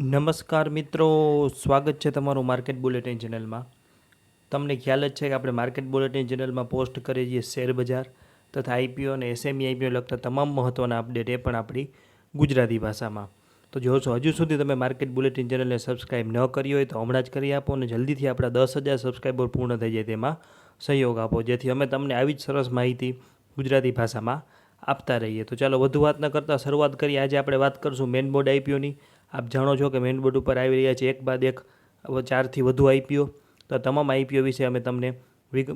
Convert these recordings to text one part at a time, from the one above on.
નમસ્કાર મિત્રો, સ્વાગત છે તમારું માર્કેટ બુલેટિન ચેનલમાં. તમને ખ્યાલ જ છે કે આપણે માર્કેટ બુલેટિન ચેનલમાં પોસ્ટ કરીએ છીએ શેર બજાર તથા આઈપીઓ અને એસએમઈ આઈપીઓ લગતા તમામ મહત્ત્વના અપડેટ એ પણ આપણી ગુજરાતી ભાષામાં. તો જો હજુ સુધી તમે માર્કેટ બુલેટિન ચેનલને સબસ્ક્રાઈબ ન કરી હોય તો હમણાં જ કરી આપો અને જલ્દીથી આપણા 10,000 સબસ્ક્રાઈબર પૂર્ણ થઈ જાય તેમાં સહયોગ આપો, જેથી અમે તમને આવી જ સરસ માહિતી ગુજરાતી ભાષામાં આપતા રહીએ. તો ચાલો વધુ વાત ન કરતાં શરૂઆત કરીએ. આજે આપણે વાત કરીશું મેઇન બોર્ડ આઈપીઓની. આપ જાણો છો કે મેઇન બોર્ડ ઉપર આવી રહ્યા છે એક બાદ એક 4થી વધુ આઈપીઓ. તો તમામ આઈપીઓ વિશે અમે તમને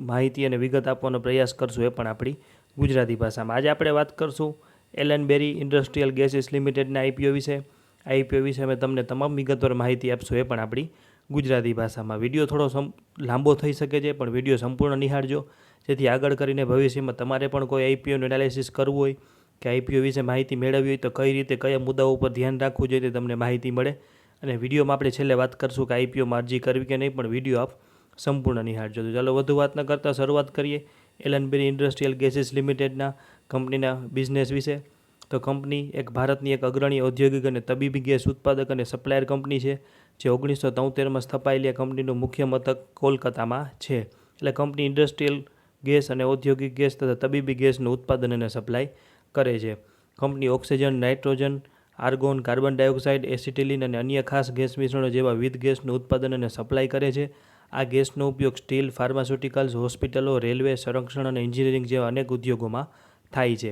માહિતી અને વિગત આપવાનો પ્રયાસ કરશું, એ પણ આપણી ગુજરાતી ભાષામાં. આજે આપણે વાત કરશું એલન બેરી ઇન્ડસ્ટ્રીયલ ગેસીસ લિમિટેડના આઈપીઓ વિશે. આઈપીઓ વિશે અમે તમને તમામ વિગતવાર માહિતી આપશું, એ પણ આપણી ગુજરાતી ભાષામાં. વિડીયો થોડો લાંબો થઈ શકે છે, પણ વિડીયો સંપૂર્ણ નિહાળજો, જેથી આગળ કરીને ભવિષ્યમાં તમારે પણ કોઈ આઈપીઓનું એનાલિસિસ કરવું હોય કે આઈપીઓ વિશે માહિતી મેળવવી હોય તો કઈ રીતે કયા મુદ્દાઓ ઉપર ધ્યાન રાખવું જોઈએ તે તમને માહિતી મળે. અને વિડીયોમાં આપણે છેલ્લે વાત કરશું કે આઈપીઓમાં અરજી કરવી કે નહીં, પણ વિડીયો આપ સંપૂર્ણ નિહાળજો. તો ચાલો વધુ વાત ન કરતાં શરૂઆત કરીએ એલન બેરી ઇન્ડસ્ટ્રીયલ ગેસીસ લિમિટેડના કંપનીના બિઝનેસ વિશે. તો કંપની એક ભારતની એક અગ્રણી ઔદ્યોગિક અને તબીબી ગેસ ઉત્પાદક અને સપ્લાયર કંપની છે, જે 1973માં સ્થપાયેલી આ કંપનીનું મુખ્ય મથક કોલકાતામાં છે. એટલે કંપની ઇન્ડસ્ટ્રીયલ ગેસ અને ઔદ્યોગિક ગેસ તથા તબીબી ગેસનું ઉત્પાદન અને સપ્લાય કરે છે. Company oxygen, nitrogen, argon, carbon dioxide, acetylene અને અન્ય ખાસ ગેસ મિશ્રણો જેવા વિવિધ ગેસનું ઉત્પાદન અને સપ્લાય કરે છે. આ ગેસનો ઉપયોગ સ્ટીલ, ફાર્માસ્યુટિકલ્સ, હોસ્પિટલો, રેલવે, સંરક્ષણ અને એન્જિનિયરિંગ જેવા અનેક ઉદ્યોગોમાં થાય છે.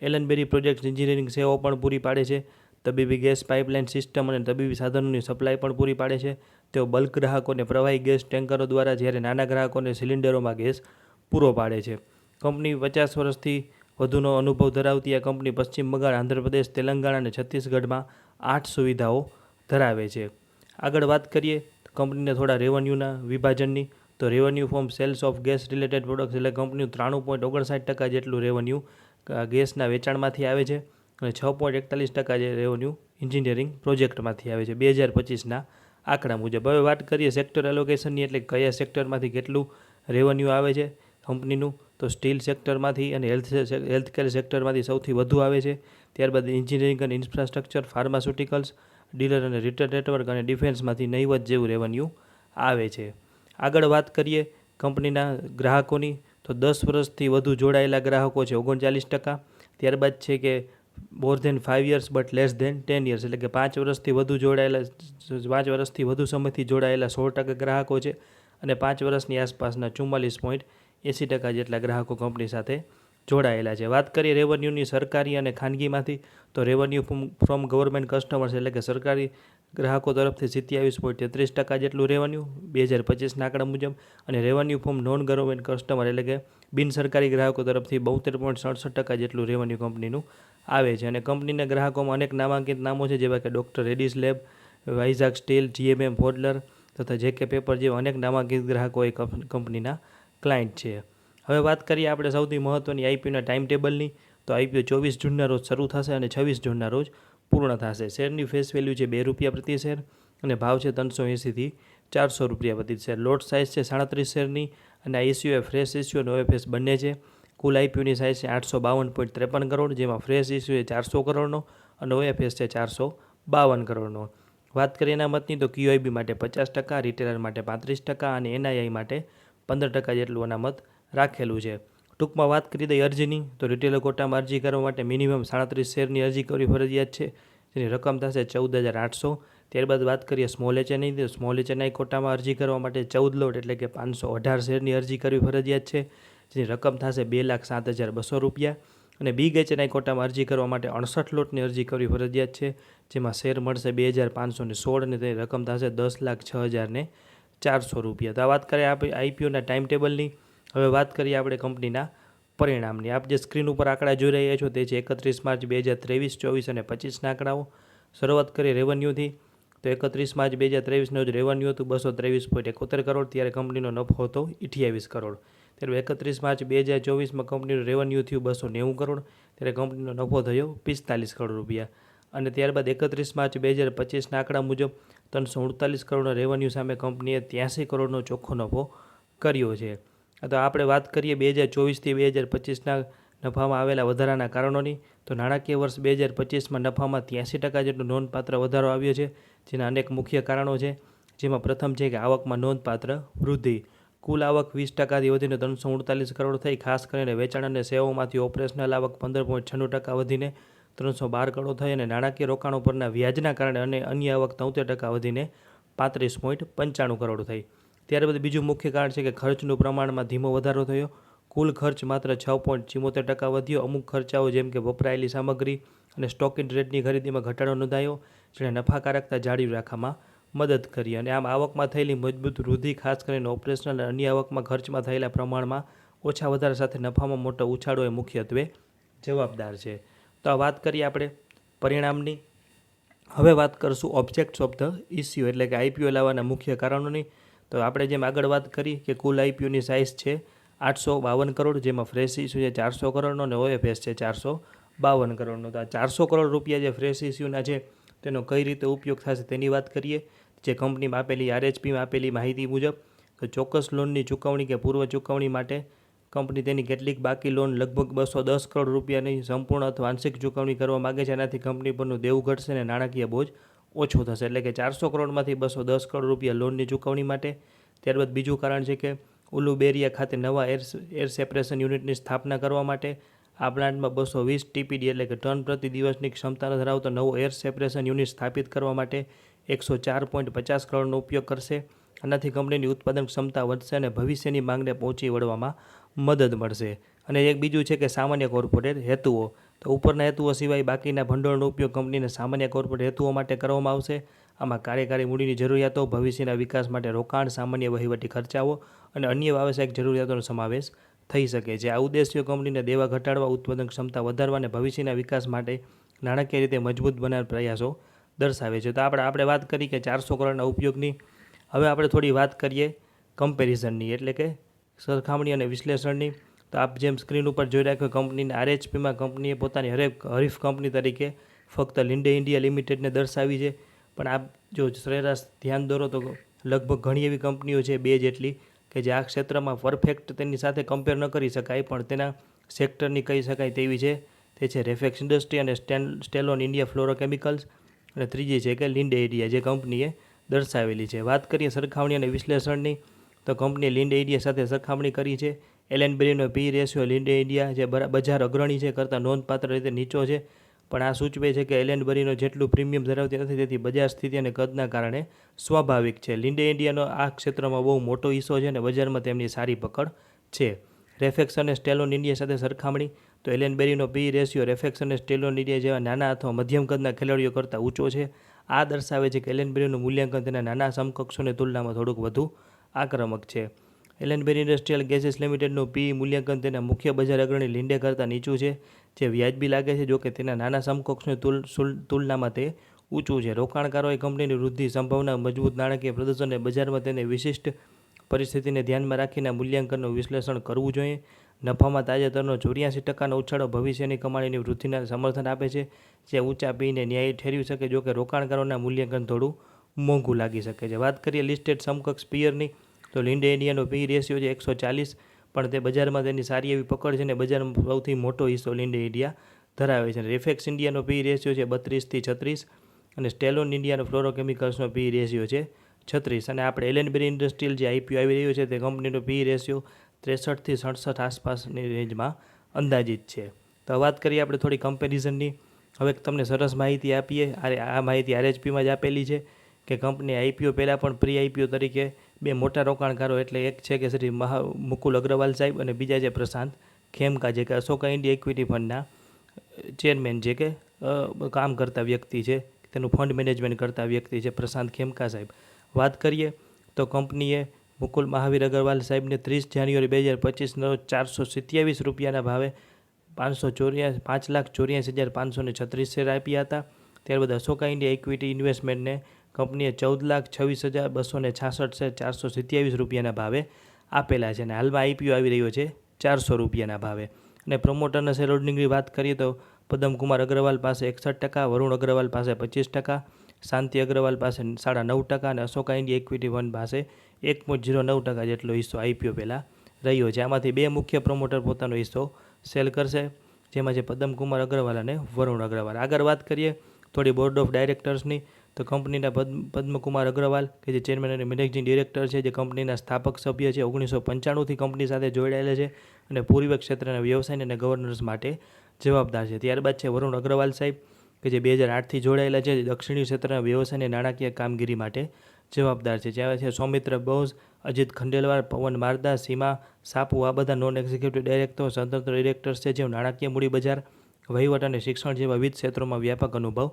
એલન બેરી પ્રોજેક્ટ એન્જિનિયરિંગ સેવાઓ પણ પૂરી પાડે છે. તબીબી ગેસ પાઇપલાઇન સિસ્ટમ અને તબીબી સાધનોની સપ્લાય પણ પૂરી પાડે છે. તેઓ બલ્ક ગ્રાહકોને પ્રવાહી ગેસ ટેન્કરો દ્વારા, જ્યારે નાના ગ્રાહકોને સિલિન્ડરોમાં ગેસ પૂરો પાડે છે. કંપની 50 વર્ષથી વધુનો અનુભવ ધરાવતી આ કંપની પશ્ચિમ બંગાળ, આંધ્રપ્રદેશ, તેલંગાણા અને છત્તીસગઢમાં 8 સુવિધાઓ ધરાવે છે. આગળ વાત કરીએ કંપનીના થોડા રેવન્યુના વિભાજનની. તો revenue from sales of gas related products, એટલે કંપનીનું 93.59% જેટલું રેવન્યુ ગેસના વેચાણમાંથી આવે છે અને 6.41% જે રેવન્યુ એન્જિનિયરિંગ પ્રોજેક્ટમાંથી આવે છે 2025ના આંકડા મુજબ. હવે વાત કરીએ સેક્ટર એલોકેશનની, એટલે કયા સેક્ટરમાંથી કેટલું રેવન્યુ આવે છે કંપનીનું. તો સ્ટીલ સેક્ટરમાંથી અને હેલ્થકેર સેક્ટરમાંથી સૌથી વધુ આવે છે. ત્યારબાદ એન્જિનિયરિંગ અને ઇન્ફ્રાસ્ટ્રક્ચર, ફાર્માસ્યુટિકલ્સ, ડીલર અને રિટેલ નેટવર્ક અને ડિફેન્સમાંથી નહીવત જેવું રેવન્યુ આવે છે. આગળ વાત કરીએ કંપનીના ગ્રાહકોની. તો 10 વર્ષથી વધુ જોડાયેલા ગ્રાહકો છે 39%. ત્યારબાદ છે કે more than 5 years but less than 10 years, એટલે કે 5 વર્ષથી વધુ જોડાયેલા 5 વર્ષથી વધુ સમયથી જોડાયેલા 16% ગ્રાહકો છે. અને 5 વર્ષની આસપાસના 44.80% જેટલા ગ્રાહકો કંપની સાથે જોડાયેલા છે. વાત કરીએ રેવન્યુની સરકારી અને ખાનગીમાંથી. તો રેવન્યુ ફ્રોમ ગવર્મેન્ટ કસ્ટમર્સ, એટલે કે સરકારી ગ્રાહકો તરફથી 27.33% જેટલું રેવન્યુ 2025ના આંકડા મુજબ. અને revenue from non government customer, એટલે કે બિનસરકારી ગ્રાહકો તરફથી 72.67% જેટલું રેવન્યુ કંપનીનું આવે છે. અને કંપનીના ગ્રાહકોમાં અનેક નામાંકિત નામો છે, જેવા કે doctor Reddy's lab, વાઇઝાક steel, GMM ફોડલર તથા જેકે પેપર જેવા અનેક નામાંકિત ગ્રાહકો એ કંપનીના ક્લાયન્ટ છે. હવે વાત કરીએ આપણે સૌથી મહત્ત્વની આઈપીઓના ટાઈમ ટેબલની. તો આઈપીઓ 24 જૂનના રોજ શરૂ થશે અને 26 જૂનના રોજ પૂર્ણ થશે. શેરની ફેસ વેલ્યુ છે ₹2 પ્રતિ શેર અને ભાવ છે 380થી ₹400 પ્રતિ શેર. લોટ સાઇઝ છે 37 શેરની અને આ ઇસ્યુ એ ફ્રેશ ઇસ્યુ અને ઓએફએસ બંને છે. કુલ આઈપીઓની સાઇઝ છે 852.53 કરોડ, જેમાં ફ્રેશ ઇસ્યુ છે 400 કરોડનો અને ઓએફએસ છે 452 કરોડનો. વાત કરીએ અનામતની, તો ક્યુઆઈબી માટે 50%, રિટેલર માટે 35% અને એનઆઈઆઈ માટે 15% જેટલું અનામત રાખેલું છે. ટૂંકમાં વાત કરી દઈએ અરજીની. તો રિટેલર કોટામાં અરજી કરવા માટે મિનિમમ 37 શેરની અરજી કરવી ફરજિયાત છે, જેની રકમ થશે 14,800. ત્યારબાદ વાત કરીએ સ્મોલ એચએનઆઈ. તો સ્મોલ એચએનઆઈ કોટામાં અરજી કરવા માટે 14 લોટ, એટલે કે 518 શેરની અરજી કરવી ફરજિયાત છે, જેની રકમ થશે ₹2,07,200. અને બિગ એચએનઆઈ કોટામાં અરજી કરવા માટે 68 લોટની અરજી કરવી ફરજિયાત છે, જેમાં શેર મળશે 2,516 અને તેની રકમ થશે ₹10,06,400. તો આ વાત કરીએ આપણે આઈપીઓના ટાઈમ ટેબલની. હવે વાત કરીએ આપણે કંપનીના પરિણામની. આપ જે સ્ક્રીન ઉપર આંકડા જોઈ રહ્યા છો તે છે 31 માર્ચ 2023, 24 અને 25ના આંકડાઓ. શરૂઆત કરીએ રેવન્યુથી. તો 31 માર્ચ 2023ના રોજ રેવન્યુ હતું 223.71 કરોડ, ત્યારે કંપનીનો નફો હતો 28 કરોડ. ત્યારે 31 માર્ચ 2024માં કંપનીનું રેવન્યુ થયું 290 કરોડ, ત્યારે કંપનીનો નફો થયો 45 કરોડ રૂપિયા. અને ત્યારબાદ 31 માર્ચ 2025ના આંકડા મુજબ 348 કરોડના રેવન્યુ સામે કંપનીએ 83 કરોડનો ચોખ્ખો નફો કર્યો છે. તો આપણે વાત કરીએ 2024થી 2025ના નફામાં આવેલા વધારાના કારણોની. તો નાણાકીય વર્ષ 2025માં નફામાં 83% જેટલો નોંધપાત્ર વધારો આવ્યો છે, જેના અનેક મુખ્ય કારણો છે, જેમાં પ્રથમ છે કે આવકમાં નોંધપાત્ર વૃદ્ધિ. કુલ આવક 20%થી વધીને 348 કરોડ થઈ. ખાસ કરીને વેચાણ અને સેવાઓમાંથી ઓપરેશનલ આવક 15.96% વધીને 312 કરોડ થઈ અને નાણાકીય રોકાણો પરના વ્યાજના કારણે અને અન્ય આવક 73% વધીને 35.95 કરોડ થઈ. ત્યારબાદ બીજું મુખ્ય કારણ છે કે ખર્ચનું પ્રમાણમાં ધીમો વધારો થયો. કુલ ખર્ચ માત્ર 6.74% વધ્યો. અમુક ખર્ચાઓ જેમ કે વપરાયેલી સામગ્રી અને સ્ટોક ઇન ટ્રેડની ખરીદીમાં ઘટાડો નોંધાયો, જેણે નફાકારકતા જાળવી રાખવામાં મદદ કરી. અને આમ આવકમાં થયેલી મજબૂત વૃદ્ધિ ખાસ કરીને ઓપરેશનલ અને અન્ય આવકમાં ખર્ચમાં થયેલા પ્રમાણમાં ઓછા વધારા સાથે નફામાં મોટો ઉછાળો એ મુખ્યત્વે જવાબદાર છે. તો આ વાત કરીએ આપણે પરિણામની. હવે વાત કરશું ઓબ્જેક્ટ્સ ઓફ ધ ઇસ્યુ એટલે કે આઈપીઓ લાવવાના મુખ્ય કારણોની. તો આપણે જેમ આગળ વાત કરી કે કુલ આઈપીઓની સાઇઝ છે 852 કરોડ, જેમાં ફ્રેશ ઇસ્યુ છે 400 કરોડનો અને ઓએફએસ છે 452 કરોડનો. તો આ 400 કરોડ રૂપિયા જે ફ્રેશ ઇસ્યુના છે તેનો કઈ રીતે ઉપયોગ થશે તેની વાત કરીએ. જે કંપનીમાં આપેલી આરએચપીમાં આપેલી માહિતી મુજબ તો ચોક્કસ લોનની ચૂકવણી કે પૂર્વ ચૂકવણી માટે કંપની તેની કેટલીક બાકી લોન લગભગ 210 કરોડ રૂપિયાની સંપૂર્ણ અથવા આંશિક ચૂકવણી કરવા માગે છે. એનાથી કંપની પરનું દેવું ઘટશે અને નાણાકીય બોજ ઓછો થશે. એટલે કે 400 કરોડમાંથી 210 કરોડ રૂપિયા લોનની ચૂકવણી માટે. ત્યારબાદ બીજું કારણ છે કે ઉલુબેરિયા ખાતે નવા એર સેપરેશન યુનિટની સ્થાપના કરવા માટે. આ પ્લાન્ટમાં 220 ટીપીડી એટલે કે ટન પ્રતિ દિવસની ક્ષમતા ધરાવતો નવો એર સેપરેશન યુનિટ સ્થાપિત કરવા માટે 104.50 કરોડનો ઉપયોગ કરશે. આનાથી કંપનીની ઉત્પાદન ક્ષમતા વધશે અને ભવિષ્યની માંગને પહોંચી વળવામાં મદદ મળશે. અને એક બીજું છે કે સામાન્ય કોર્પોરેટ હેતુઓ. તો ઉપરના હેતુઓ સિવાય બાકીના ભંડોળનો ઉપયોગ કંપનીના સામાન્ય કોર્પોરેટ હેતુઓ માટે કરવામાં આવશે. આમાં કાર્યકારી મૂડીની જરૂરિયાતો, ભવિષ્યના વિકાસ માટે રોકાણ, સામાન્ય વહીવટી ખર્ચાઓ અને અન્ય વ્યાવસાયિક જરૂરિયાતોનો સમાવેશ થઈ શકે છે. આ ઉદ્દેશ્યો કંપનીને દેવા ઘટાડવા, ઉત્પાદન ક્ષમતા વધારવા અને ભવિષ્યના વિકાસ માટે નાણાકીય રીતે મજબૂત બનાવવા પ્રયાસો દર્શાવે છે. તો આપણે વાત કરી કે 400 કરોડના ઉપયોગની. હવે આપણે થોડી વાત કરીએ કમ્પેરિઝનની એટલે કે સરખામણી અને વિશ્લેષણની. તો આપ જેમ સ્ક્રીન ઉપર જોઈ રાખ્યો કંપનીના આરએચપીમાં કંપનીએ પોતાની હરીફ કંપની તરીકે ફક્ત લિન્ડે ઇન્ડિયા લિમિટેડને દર્શાવી છે. પણ આપ જો સરેરાશ ધ્યાન દોરો તો લગભગ ઘણી એવી કંપનીઓ છે 2 જેટલી કે જે આ ક્ષેત્રમાં પરફેક્ટ તેની સાથે કમ્પેર ન કરી શકાય પણ તેના સેક્ટરની કહી શકાય તેવી છે. તે છે રેફેક્સ ઇન્ડસ્ટ્રી અને સ્ટેલોન ઇન્ડિયા ફ્લોરોકેમિકલ્સ. અને ત્રીજી છે કે લિન્ડે ઇન્ડિયા જે કંપનીએ દર્શાવેલી છે. વાત કરીએ સરખામણી અને વિશ્લેષણની તો કંપનીએ લિન્ડે ઇન્ડિયા સાથે સરખામણી કરી છે. એલએનબેરીનો પી રેશિયો લિન્ડે ઇન્ડિયા જે બજાર અગ્રણી છે કરતાં નોંધપાત્ર રીતે નીચો છે. પણ આ સૂચવે છે કે એલએનબેરીનો જેટલું પ્રીમિયમ ધરાવતી નથી, તેથી બજાર સ્થિતિ અને કદના કારણે સ્વાભાવિક છે. લિન્ડે ઇન્ડિયાનો આ ક્ષેત્રમાં બહુ મોટો હિસ્સો છે અને બજારમાં તેમની સારી પકડ છે. રેફેક્સ અને સ્ટેલોન ઇન્ડિયા સાથે સરખામણી તો એલએનબેરીનો પી રેશિયો રેફેક્સ અને સ્ટેલોન ઇન્ડિયા જેવા નાના અથવા મધ્યમ કદના ખેલાડીઓ કરતાં ઊંચો છે. આ દર્શાવે છે કે એલએનબેરીનું મૂલ્યાંકન તેના નાના સમકક્ષોની તુલનામાં થોડુંક વધુ આક્રમક છે. એલએનબેરી ઇન્ડસ્ટ્રીયલ ગેસીસ લિમિટેડનું પી મૂલ્યાંકન તેના મુખ્ય બજાર અગ્રણી લિન્ડે કરતાં નીચું છે, જે વ્યાજબી લાગે છે. જોકે તેના નાના સમકક્ષોની તુલનામાં તે ઊંચું છે. રોકાણકારોએ કંપનીની વૃદ્ધિ સંભાવના, મજબૂત નાણાકીય પ્રદર્શન અને બજારમાં તેની વિશિષ્ટ પરિસ્થિતિને ધ્યાનમાં રાખીને મૂલ્યાંકનનું વિશ્લેષણ કરવું જોઈએ. નફામાં તાજેતરનો 84%નો ઉછાળો ભવિષ્યની કમાણીની વૃદ્ધિને સમર્થન આપે છે, જે ઊંચા પીને ન્યાયી ઠેરવી શકે. જોકે રોકાણકારોના મૂલ્યાંકન થોડું મોંઘું લાગી શકે છે. વાત કરીએ લિસ્ટેડ સમકક્ષ પિયરની તો લિન્ડે ઇન્ડિયાનો પી રેશિયો છે 140, પણ તે બજારમાં તેની સારી એવી પકડ છે અને બજારમાં સૌથી મોટો હિસ્સો લિન્ડે ઇન્ડિયા ધરાવે છે. રેફેક્સ ઇન્ડિયાનો પી રેશિયો છે 32 થી 36 અને સ્ટેલોન ઇન્ડિયાનો ફ્લોરોકેમિકલ્સનો પી રેશિયો છે 36. અને આપણે એલએનબેરી ઇન્ડસ્ટ્રીયલ જે આઈપીઓ આવી રહ્યો છે તે કંપનીનો પી રેશિયો 63 થી 67 આસપાસની રેન્જમાં અંદાજિત છે. તો વાત કરીએ આપણે થોડી કમ્પેરિઝનની. હવે તમને સરસ માહિતી આપીએ. આ માહિતી આરએચપીમાં જ આપેલી છે કે કંપની આઈપીઓ પહેલાં પણ પ્રી આઈપીઓ તરીકે 2 મોટા રોકાણકારો એટલે એક છે કે શ્રી મુકુલ અગ્રવાલ સાહેબ અને બીજા છે પ્રશાંત ખેમકા, જે કે અશોકા ઇન્ડિયા ઇક્વિટી ફંડના ચેરમેન છે કે કામ કરતા વ્યક્તિ છે, તેનું ફંડ મેનેજમેન્ટ કરતા વ્યક્તિ છે પ્રશાંત ખેમકા સાહેબ. વાત કરીએ તો કંપનીએ મુકુલ મહાવીર અગ્રવાલ સાહેબને 30 જાન્યુઆરી 2025 રોજ 427 રૂપિયાના ભાવે 5,84,536 શેર આપ્યા હતા. ત્યારબાદ અશોકા ઇન્ડિયા ઇક્વિટી ઇન્વેસ્ટમેન્ટને કંપનીએ 14,26,266 શેર 427 રૂપિયાના ભાવે આપેલા છે અને હાલમાં આઈપીઓ આવી રહ્યો છે 400 રૂપિયાના ભાવે. અને પ્રમોટરના શેર હોલ્ડિંગની વાત કરીએ તો પદમકુમાર અગ્રવાલ પાસે 61%, વરુણ અગ્રવાલ પાસે 25%, શાંતિ અગ્રવાલ પાસે 9.5% અને અશોકા ઇન્ડિયા ઇક્વિટી ફંડ પાસે 1.09% જેટલો હિસ્સો આઈપીઓ પહેલાં રહ્યો છે. આમાંથી 2 મુખ્ય પ્રમોટર પોતાનો હિસ્સો સેલ કરશે જેમાં છે પદમકુમાર અગ્રવાલ અને વરુણ અગ્રવાલ. આગળ વાત કરીએ થોડી બોર્ડ ઓફ ડાયરેક્ટર્સની, તો કંપનીના પદ્મકુમાર અગ્રવાલ કે જે ચેરમેન અને મેનેજિંગ ડિરેક્ટર છે, જે કંપનીના સ્થાપક સભ્ય છે, 1995થી કંપની સાથે જોડાયેલા છે અને પૂર્વીય ક્ષેત્રના વ્યવસાય અને ગવર્નન્સ માટે જવાબદાર છે. ત્યારબાદ છે વરુણ અગ્રવાલ સાહેબ કે જે 2008થી જોડાયેલા છે, દક્ષિણી ક્ષેત્રના વ્યવસાય અને નાણાકીય કામગીરી માટે જવાબદાર છે. જ્યાં છે સૌમિત્ર બોઝ, અજીત ખંડેલવાલ, પવન મારદા, સીમા સાપુ, આ બધા નોન એક્ઝિક્યુટિવ ડાયરેક્ટર, સ્વતંત્ર ડિરેક્ટર્સ છે, જે નાણાકીય મૂડી બજાર, વહીવટ અને શિક્ષણ જેવા વિવિધ ક્ષેત્રોમાં વ્યાપક અનુભવ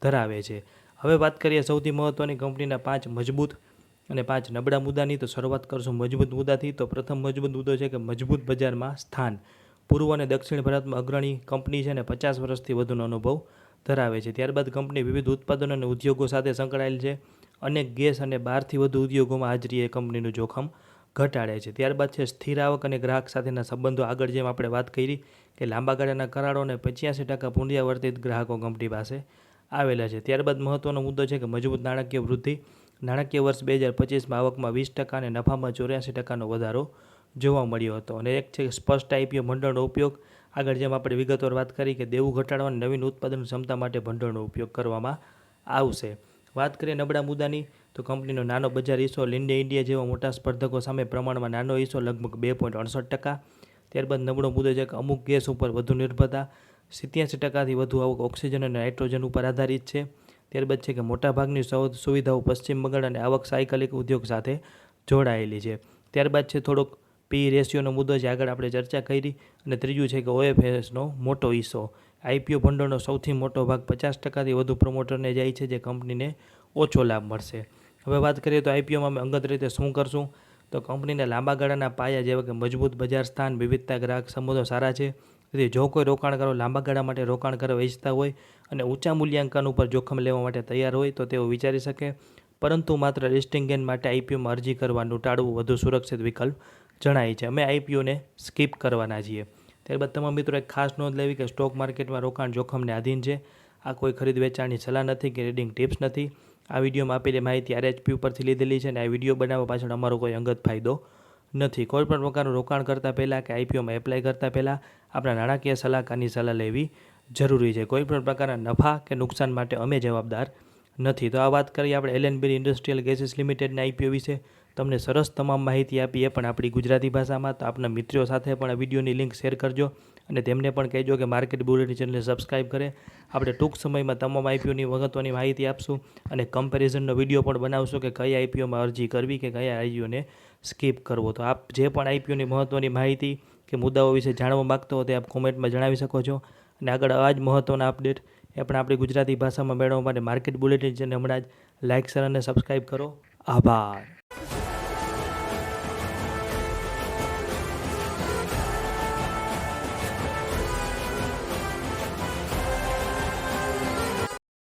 ધરાવે છે. હવે વાત કરીએ સૌથી મહત્ત્વની કંપનીના 5 મજબૂત અને 5 નબળા મુદ્દાની. તો શરૂઆત કરશું મજબૂત મુદ્દાથી. તો પ્રથમ મજબૂત મુદ્દો છે કે મજબૂત બજારમાં સ્થાન. પૂર્વ અને દક્ષિણ ભારતમાં અગ્રણી કંપની છે અને 50 વર્ષથી વધુનો અનુભવ ધરાવે છે. ત્યારબાદ કંપની વિવિધ ઉત્પાદનો અને ઉદ્યોગો સાથે સંકળાયેલ છે. અનેક ગેસ અને 12થી વધુ ઉદ્યોગોમાં હાજરી એ કંપનીનું જોખમ ઘટાડે છે. ત્યારબાદ છે સ્થિર આવક અને ગ્રાહક સાથેના સંબંધો. આગળ જેમ આપણે વાત કરી કે લાંબા ગાળાના કરારો અને 85% પુનરાવર્તિત ગ્રાહકો કંપની પાસે આવેલા છે. ત્યારબાદ મહત્ત્વનો મુદ્દો છે કે મજબૂત નાણાકીય વૃદ્ધિ. નાણાકીય વર્ષ 2025માં આવકમાં 20% અને નફામાં 84% વધારો જોવા મળ્યો હતો. અને એક છે સ્પષ્ટ આઈપીઓ ભંડોળનો ઉપયોગ. આગળ જેમ આપણે વિગતવાર વાત કરી કે દેવું ઘટાડવા અને નવીન ઉત્પાદન ક્ષમતા માટે ભંડોળનો ઉપયોગ કરવામાં આવશે. વાત કરીએ નબળા મુદ્દાની, તો કંપનીનો નાનો બજાર હિસ્સો. લિન્ડે ઇન્ડિયા જેવા મોટા સ્પર્ધકો સામે પ્રમાણમાં નાનો હિસ્સો, લગભગ 2.68%. ત્યારબાદ નબળો મુદ્દો છે કે અમુક ગેસ ઉપર વધુ નિર્ભરતા. 87%થી વધુ આવક ઓક્સિજન અને નાઇટ્રોજન ઉપર આધારિત છે. ત્યારબાદ છે કે મોટાભાગની સુવિધાઓ પશ્ચિમ બંગાળ અને આવક સાયકલિક ઉદ્યોગ સાથે જોડાયેલી છે. ત્યારબાદ છે થોડોક પી રેશિયોનો મુદ્દો છે, આગળ આપણે ચર્ચા કરી. અને ત્રીજું છે કે ઓએફએસનો મોટો હિસ્સો. આઈપીઓ ભંડોળનો સૌથી મોટો ભાગ 50%થી વધુ પ્રમોટરને જાય છે, જે કંપનીને ઓછો લાભ મળશે. હવે વાત કરીએ તો આઈપીઓમાં અમે અંગત રીતે શું કરશું, તો કંપનીના લાંબા ગાળાના પાયા જેવા કે મજબૂત બજાર સ્થાન, વિવિધતા, ગ્રાહક સંબંધો સારા છે. તેથી જો કોઈ રોકાણકારો લાંબા ગાળા માટે રોકાણ કરવા ઈચ્છતા હોય અને ઊંચા મૂલ્યાંકન ઉપર જોખમ લેવા માટે તૈયાર હોય તો તેઓ વિચારી શકે. પરંતુ માત્ર લિસ્ટિંગ ગેઇન માટે આઈપીઓમાં અરજી કરવાનું ટાળવું વધુ સુરક્ષિત વિકલ્પ જણાય છે. અમે આઈપીઓને સ્કીપ કરવાના છીએ. ત્યારબાદ તમામ મિત્રો એક ખાસ નોંધ લેવી કે સ્ટોક માર્કેટમાં રોકાણ જોખમને આધીન છે. આ કોઈ ખરીદ વેચાણની સલાહ નથી કે ટ્રેડિંગ ટિપ્સ નથી. આ વિડીયોમાં આપેલી માહિતી આરએચપી ઉપરથી લીધેલી છે અને આ વિડીયો બનાવવા પાછળ અમારો કોઈ અંગત ફાયદો નથી. કોઈપણ પ્રકારનું રોકાણ કરતાં પહેલાં કે આઈપીઓમાં એપ્લાય કરતાં પહેલાં આપણા નાણાકીય સલાહકારની સલાહ લેવી જરૂરી છે. કોઈપણ પ્રકારના નફા કે નુકસાન માટે અમે જવાબદાર નથી. તો આ વાત કરીએ આપણે એલએનબી ઇન્ડસ્ટ્રીયલ ગેસીસ લિમિટેડના આઈપીઓ વિશે. તમને સરસ તમામ માહિતી આપી, એ પણ આપણી ગુજરાતી ભાષામાં. તો આપણા મિત્રો સાથે પણ આ વિડીયોની લિંક શેર કરજો અને તેમને પણ કહેજો કે માર્કેટ બુલેટિન ચેનલને સબસ્ક્રાઈબ કરે. આપણે ટૂંક સમયમાં તમામ આઈપીઓની મહત્ત્વની માહિતી આપશું અને કમ્પેરિઝનનો વિડીયો પણ બનાવશું કે કઈ આઈપીઓમાં અરજી કરવી કે કયા આઈપીઓને સ્કીપ કરવો. તો આપ જે પણ આઈપીઓની મહત્ત્વની માહિતી કે મુદ્દાઓ વિશે જાણવા માગતો હો તે આપ કોમેન્ટમાં જણાવી શકો છો. અને આગળ આવા જ મહત્ત્વના અપડેટ એ પણ આપણી ગુજરાતી ભાષામાં મેળવવા માટે માર્કેટ બુલેટિન ચેનલ હમણાં જ લાઇક, શેર અને સબસ્ક્રાઈબ કરો. આભાર.